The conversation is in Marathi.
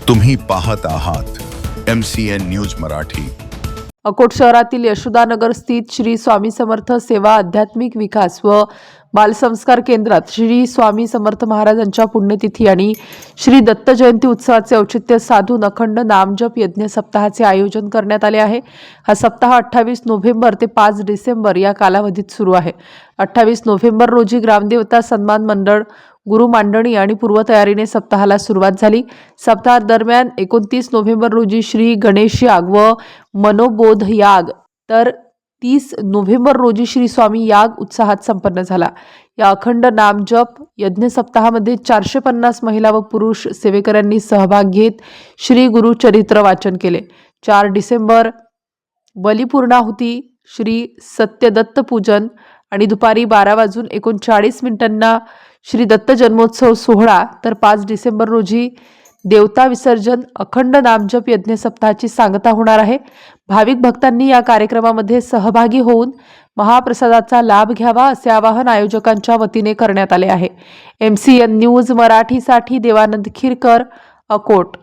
तुम्ही पाहत आहात MCN न्यूज मराठी। अकोट शहरातील यशोदानगर स्थित श्री स्वामी समर्थ सेवा आध्यात्मिक विकास व बालसंस्कार केंद्रात श्री स्वामी समर्थ महाराजांच्या पुण्यतिथी आणि श्री दत्त जयंती उत्सवाचे औचित्य साधून अखंड नामजप यज्ञ सप्ताहाचे आयोजन करण्यात आले आहे। हा सप्ताह 28 नोव्हेंबर ते 5 डिसेंबर या कालावधीत सुरू आहे। 28 नोव्हेंबर रोजी ग्रामदेवता सन्मान मंडळ गुरु मांडणी आणि पूर्वतयारीने सप्ताहाला सुरुवात झाली। सप्ताह दरम्यान 29 नोव्हेंबर रोजी श्री गणेश याग व मनोबोध याग तर 30 नोव्हेंबर रोजी श्री स्वामी याग उत्साहात संपन्न झाला। या अखंड नामजप यज्ञ सप्ताहामध्ये 450 महिला व पुरुष सेवेकऱ्यांनी सहभाग घेत श्री गुरु चरित्र वाचन केले। 4 डिसेंबर बलिपूर्णाहुती, श्री सत्यदत्त पूजन आणि दुपारी 12:39 श्री दत्त जन्मोत्सव सोहळा तर 5 डिसेंबर रोजी देवता विसर्जन अखंड नामजप यज्ञ सप्ताहाची सांगता होणार आहे। भाविक भक्तांनी या कार्यक्रमामध्ये सहभागी होऊन महाप्रसादाचा लाभ घ्यावा असे आवाहन आयोजकांच्या वतीने करण्यात आले आहे। MCN न्यूज मराठीसाठी देवानंद खिरकर, अकोट।